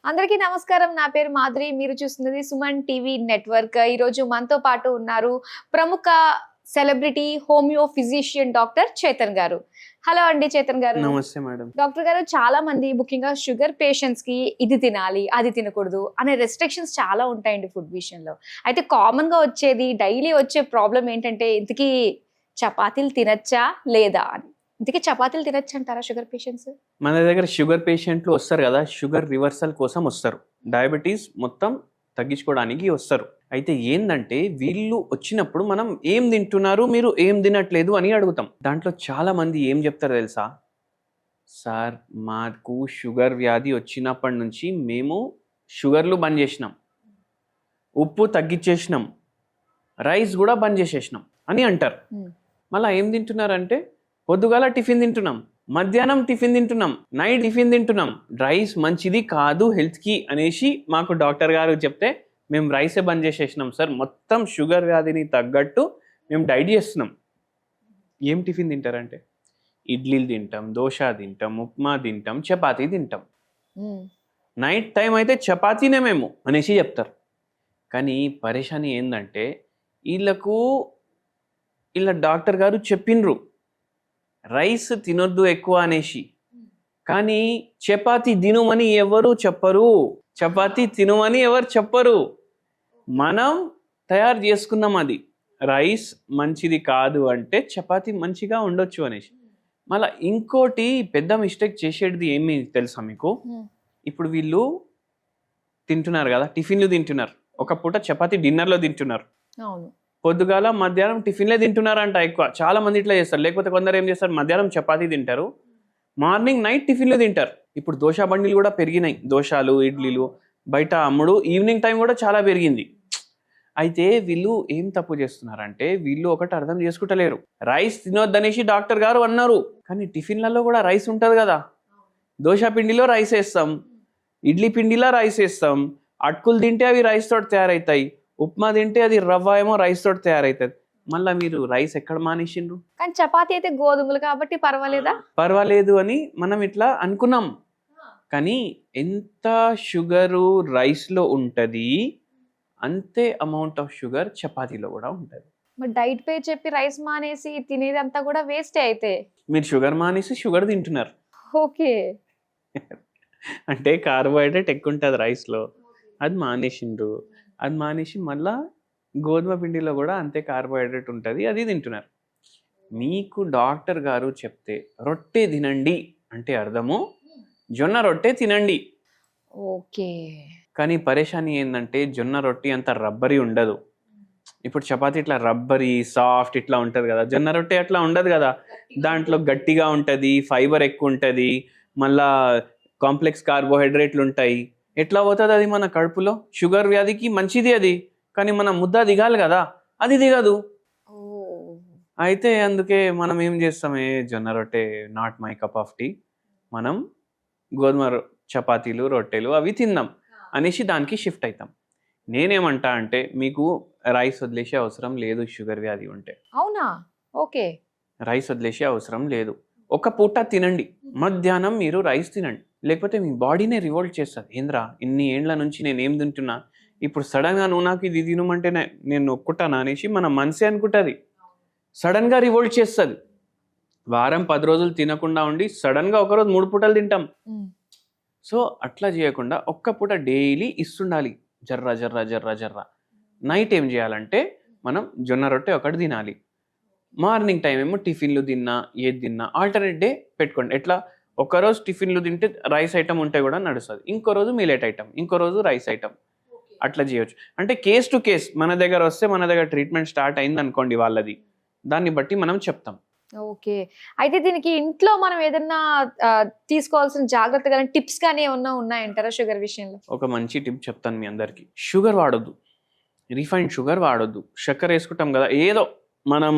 అందరికీ నమస్కారం. నా పేరు మాధురి. మీరు చూస్తున్నది సుమన్ టీవీ నెట్వర్క్. ఈరోజు మనతో పాటు ఉన్నారు ప్రముఖ celebrity homeo physician doctor Chetan గారు. హలో అండి చేతన్ గారు. నమస్తే మేడం. డాక్టర్ గారు, చాలా మంది ముఖ్యంగా షుగర్ పేషెంట్స్ కి ఇది తినాలి అది తినకూడదు అనే రెస్ట్రిక్షన్స్ చాలా ఉంటాయండి ఫుడ్ విషయంలో. అయితే కామన్ గా వచ్చేది డైలీ వచ్చే ప్రాబ్లం ఏంటంటే ఇంతకీ చపాతీలు తినచ్చా లేదా అని. ఇంతకీ చపాతీలు తినచ్చు అంటారా షుగర్ పేషెంట్స్? మన దగ్గర షుగర్ పేషెంట్లు వస్తారు కదా, షుగర్ రివర్సల్ కోసం వస్తారు, డయాబెటీస్ మొత్తం తగ్గించుకోవడానికి వస్తారు. అయితే ఏంటంటే వీళ్ళు వచ్చినప్పుడు మనం ఏం తింటున్నారు, మీరు ఏం తినట్లేదు అని అడుగుతాం. దాంట్లో చాలా మంది ఏం చెప్తారు తెలుసా, సార్ మాకు షుగర్ వ్యాధి వచ్చినప్పటి నుంచి మేము షుగర్లు బంద్ చేసినాం, ఉప్పు తగ్గించేసినాం, రైస్ కూడా బంద్ చేసేసినాం అని అంటారు. మళ్ళీ ఏం తింటున్నారంటే పొద్దుగాల టిఫిన్ తింటున్నాం, మధ్యాహ్నం టిఫిన్ తింటున్నాం, నైట్ టిఫిన్ తింటున్నాం, రైస్ మంచిది కాదు హెల్త్కి అనేసి మాకు డాక్టర్ గారు చెప్తే మేము రైసే బంద్ చేసేసినాం సార్, మొత్తం షుగర్ వ్యాధిని తగ్గట్టు మేము డైట్ చేస్తున్నాం. ఏం టిఫిన్ తింటారంటే ఇడ్లీలు తింటాం, దోశ తింటాం, ఉప్మా తింటాం, చపాతీ తింటాం, నైట్ టైం అయితే చపాతీనే మేము అనేసి చెప్తారు. కానీ పరేషాని ఏంటంటే వీళ్ళ డాక్టర్ గారు చెప్పిండ్రు రైస్ తినొద్దు ఎక్కువ అనేసి, కానీ చపాతీ తినమని ఎవరు చెప్పరు, చపాతీ తినమని ఎవరు చెప్పరు. మనం తయారు చేసుకున్నాం అది, రైస్ మంచిది కాదు అంటే చపాతీ మంచిగా ఉండొచ్చు అనేసి. మళ్ళీ ఇంకోటి పెద్ద మిస్టేక్ చేసేది ఏమి తెలుసా మీకు, ఇప్పుడు వీళ్ళు తింటున్నారు కదా, టిఫిన్లు తింటున్నారు, ఒక పూట చపాతీ డిన్నర్లో తింటున్నారు, పొద్దుగాల మధ్యాహ్నం టిఫిన్లే తింటున్నారంట ఎక్కువ. చాలా మంది ఇట్లా చేస్తారు. లేకపోతే కొందరు ఏం చేస్తారు, మధ్యాహ్నం చపాతీ తింటారు, మార్నింగ్ నైట్ టిఫిన్లు తింటారు. ఇప్పుడు దోశ బండిలు కూడా పెరిగినాయి, దోశలు ఇడ్లీలు బయట అమ్ముడు, ఈవినింగ్ టైం కూడా చాలా పెరిగింది. అయితే వీళ్ళు ఏం తప్పు చేస్తున్నారంటే వీళ్ళు ఒకటి అర్థం చేసుకుంటలేరు, రైస్ తినొద్దనేసి డాక్టర్ గారు అన్నారు, కానీ టిఫిన్లలో కూడా రైస్ ఉంటుంది కదా, దోశ పిండిలో రైస్ వేస్తాం, ఇడ్లీ పిండిలో రైస్ వేస్తాం, అటుకులు తింటే అవి రైస్ తోటి తయారవుతాయి, ఉప్మా తింటే అది రవ్వ ఏమో రైస్ తోటి తయారవుతుంది. మళ్ళీ మీరు రైస్ ఎక్కడ మానేసిండ్రు? కానీ చపాతీ అయితే గోధుమలు కాబట్టి పర్వాలేదా? పర్వాలేదు అని మనం ఇట్లా అనుకున్నాం, కానీ ఎంత షుగరు రైస్లో ఉంటుంది అంతే అమౌంట్ ఆఫ్ షుగర్ చపాతీలో కూడా ఉంటుంది. మరి డైట్ పే చెప్పి రైస్ మానేసి తినేదంతా కూడా వేస్టే. అయితే మీరు షుగర్ మానేసి షుగర్ తింటున్నారు. ఓకే. అంటే కార్బోహైడ్రేట్ ఎక్కువ ఉంటుంది రైస్లో, అది మానేసిండ్రు, అది మానేసి మళ్ళా గోధుమ పిండిలో కూడా అంతే కార్బోహైడ్రేట్ ఉంటుంది, అది తింటున్నారు. మీకు డాక్టర్ గారు చెప్తే రొట్టె తినండి అంటే అర్థము జొన్న రొట్టె తినండి. ఓకే. కానీ పరేషాని ఏంటంటే జొన్న రొట్టె అంత రబ్బరీ ఉండదు. ఇప్పుడు చపాతీ ఇట్లా రబ్బరీ సాఫ్ట్ ఇట్లా ఉంటుంది కదా, జొన్న రొట్టె అట్లా ఉండదు కదా, దాంట్లో గట్టిగా ఉంటుంది, ఫైబర్ ఎక్కువ ఉంటుంది, మళ్ళా కాంప్లెక్స్ కార్బోహైడ్రేట్లు ఉంటాయి. ఎట్లా పోతుంది అది మన కడుపులో? షుగర్ వ్యాధికి మంచిది అది, కానీ మన ముద్ద దిగాలి కదా, అది దిగదు. అయితే అందుకే మనం ఏం చేస్తామే, జొన్న రొట్టె not my cup of tea, మనం గోధుమ చపాతీలు రొట్టెలు అవి తిందాం అనేసి దానికి షిఫ్ట్ అవుతాం. నేనేమంటా అంటే మీకు రైస్ వదిలేసే అవసరం లేదు షుగర్ వ్యాధి ఉంటే. అవునా? ఓకే. రైస్ వదిలేసే అవసరం లేదు, ఒక పూట తినండి, మధ్యాహ్నం మీరు రైస్ తినండి, లేకపోతే మీ బాడీనే రివోల్ట్ చేస్తుంది. ఏంద్రా ఇన్ని ఏండ్ల నుంచి నేను ఏం తింటున్నా, ఇప్పుడు సడన్గా నువ్వు నాకు ఇది తినమంటే నేను ఒప్పుకుంటానా అనేసి మన మనసే అనుకుంటుంది, సడన్గా రివోల్ట్ చేస్తుంది. వారం 10 రోజులు తినకుండా ఉండి సడన్గా ఒకరోజు 3 పూటలు తింటాం. సో అట్లా చేయకుండా ఒక్క పూట డైలీ ఇస్తుండాలి, జర్రా జర్రా జర్రా జర్రా. నైట్ ఏం చేయాలంటే మనం జొన్న రొట్టె ఒకటి తినాలి, మార్నింగ్ టైం ఏమో టిఫిన్లు తిన్నా ఏది తిన్నా ఆల్టర్నేట్ డే పెట్టుకోండి. ఎట్లా, ఒకరోజు టిఫిన్లు తింటే రైస్ ఐటమ్ ఉంటే కూడా నడుస్తుంది, ఇంకో రోజు మిలెట్ ఐటమ్, ఇంకో రోజు రైస్ ఐటమ్, అట్లా చేయొచ్చు. అంటే కేస్ టు కేస్, మన దగ్గర వస్తే మన దగ్గర ట్రీట్మెంట్ స్టార్ట్ అయింది అనుకోండి వాళ్ళది, దాన్ని బట్టి మనం చెప్తాం. ఓకే. అయితే దీనికి ఇంట్లో మనం ఏదన్నా తీసుకోవాల్సిన జాగ్రత్త కానీ టిప్స్ కానీ ఏమన్నా ఉన్నాయంటారా షుగర్ విషయంలో? ఒక మంచి టిప్ చెప్తాను మీ అందరికి. షుగర్ వాడొద్దు, రిఫైన్డ్ షుగర్ వాడొద్దు. చక్కెర వేసుకుంటాం కదా, ఏదో మనం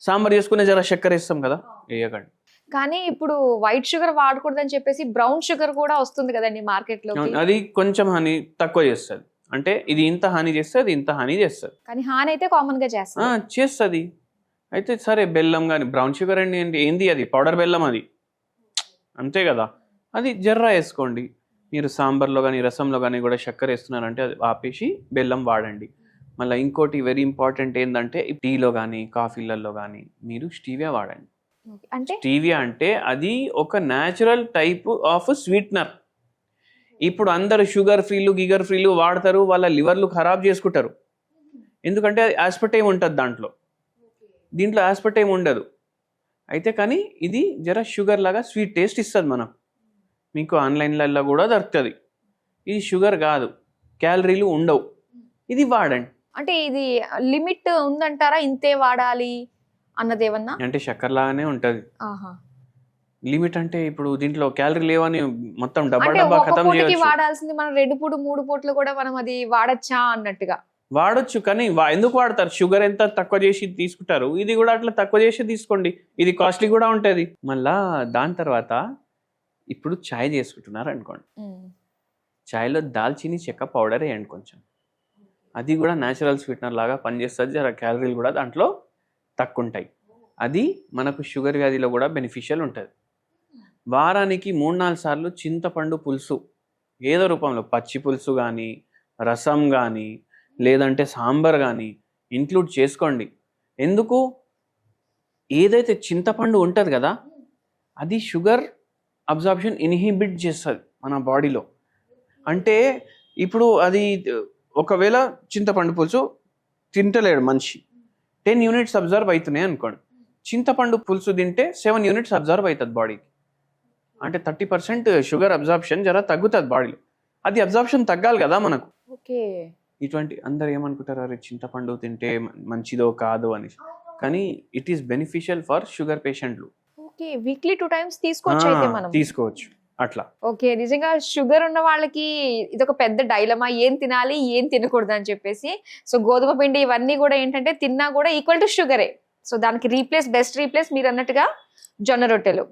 సాంబార్ చేసుకునే జర చక్కెర వేస్తాం కదా, వేయకండి. కానీ ఇప్పుడు వైట్ షుగర్ వాడకూడదని చెప్పేసి బ్రౌన్ షుగర్ కూడా వస్తుంది కదండి మార్కెట్ లో. అది కొంచెం హాని తక్కువ చేస్తుంది, అంటే ఇది ఇంత హాని చేస్తుంది, అది ఇంత హాని చేస్తుంది, కానీ హాని అయితే కామన్ గా చేస్తుంది. అయితే సరే బెల్లం కానీ, బ్రౌన్ షుగర్ అండి ఏంది, అది పౌడర్ బెల్లం, అది అంతే కదా, అది జర్రా వేసుకోండి. మీరు సాంబార్లో కానీ రసంలో కానీ కూడా చక్కెర వేస్తున్నారంటే అది ఆపేసి బెల్లం వాడండి. మళ్ళీ ఇంకోటి వెరీ ఇంపార్టెంట్ ఏంటంటే టీలో కానీ కాఫీలలో కానీ మీరు స్టీవియా వాడండి. అంటే స్టీవియా అంటే అది ఒక న్యాచురల్ టైప్ ఆఫ్ స్వీట్నర్. ఇప్పుడు అందరు షుగర్ ఫ్రీలు గిగర్ ఫ్రీలు వాడతారు, వాళ్ళ లివర్లు ఖరాబ్ చేసుకుంటారు. ఎందుకంటే అది ఆస్పర్టైమ్ ఉంటుంది దాంట్లో, దీంట్లో ఆస్పర్టైమ్ ఉండదు. అయితే కానీ ఇది జర షుగర్ లాగా స్వీట్ టేస్ట్ ఇస్తుంది మనం. మీకు ఆన్లైన్లలో కూడా దొరుకుతుంది. ఇది షుగర్ కాదు, క్యాలరీలు ఉండవు, ఇది వాడండి. అంటే ఇది లిమిట్ ఉందంటారా, ఇంతే వాడాలి అన్నదేమన్నా? అంటే చక్కెర లాగానే ఉంటుంది. ఆహా. లిమిట్ అంటే ఇప్పుడు దీంట్లో క్యాలరీ లేవని మొత్తం డబ్బా అంటే డబ్బా ఒక ఖతం పూటకి చేయొచ్చు. వాడాల్సింది మనం 2 పూట 3 పూటలు కూడా మనం అది వాడచ్చా అన్నట్టుగా. వాడొచ్చు, కానీ ఎందుకు వాడతారు? షుగర్ ఎంత తక్కువ చేసి తీసుకుంటారు, ఇది కూడా అట్లా తక్కువ చేసి తీసుకోండి. ఇది కాస్ట్లీ కూడా ఉంటుంది. మళ్ళా దాని తర్వాత ఇప్పుడు చాయ్ చేసుకుంటున్నారు అనుకోండి, చాయ్లో దాల్చిని చెక్క పౌడర్ వేయండి కొంచెం. అది కూడా న్యాచురల్ స్వీట్నర్ లాగా పనిచేస్తుంది. జర క్యాలరీలు కూడా దాంట్లో తక్కువ ఉంటాయి. అది మనకు షుగర్ వ్యాధిలో కూడా బెనిఫిషియల్ ఉంటుంది. వారానికి 3-4 సార్లు చింతపండు పులుసు ఏదో రూపంలో, పచ్చి పులుసు కానీ రసం కానీ లేదంటే సాంబార్ కానీ ఇంక్లూడ్ చేసుకోండి. ఎందుకు? ఏదైతే చింతపండు ఉంటుంది కదా, అది షుగర్ అబ్జార్ప్షన్ ఇన్హిబిట్ చేస్తుంది మన బాడీలో. అంటే ఇప్పుడు అది ఒకవేళ చింతపండు పులుసు తింటలేడు మనిషి, 10 యూనిట్స్ అబ్జర్వ్ అవుతున్నాయి అనుకోండి. చింతపండు పులుసు తింటే 7 యూనిట్స్ అబ్జర్వ్ అవుతుంది బాడీకి. అంటే 30% షుగర్ అబ్జార్ప్షన్ జర తగ్గుతుంది బాడీలో. అది అబ్జార్ప్షన్ తగ్గాలి కదా మనకు. ఓకే. ఇటువంటి అందరు ఏమనుకుంటారు, అరే చింతపండు తింటే మంచిదో కాదో అని. కానీ it is beneficial for sugar పేషెంట్లు. ఓకే, వీక్లీ 2 టైమ్స్ తీసుకోవచ్చు అయితే మనం. తీసుకోవచ్చు అట్లా. ఓకే, నిజంగా షుగర్ ఉన్న వాళ్ళకి ఇదొక పెద్ద డైలమా, ఏం తినాలి ఏం తినకూడదు అని చెప్పేసి. సో గోధుమ పిండి ఇవన్నీ కూడా ఏంటంటే తిన్నా కూడా ఈక్వల్ టు షుగరే. సో దానికి బెస్ట్ రీప్లేస్ మీరు అన్నట్టుగా జొన్న రొట్టెలు.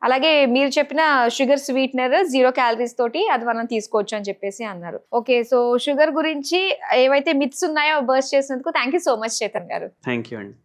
అలాగే మీరు చెప్పిన షుగర్ స్వీట్నర్ 0 క్యాలరీస్ తోటి అది మనం తీసుకోవచ్చు అని చెప్పేసి అన్నారు. ఓకే, సో షుగర్ గురించి ఏవైతే మిత్స్ ఉన్నాయో బర్స్ట్ చేసినందుకు thank you so much Chetan గారు. థ్యాంక్ యూ అండి.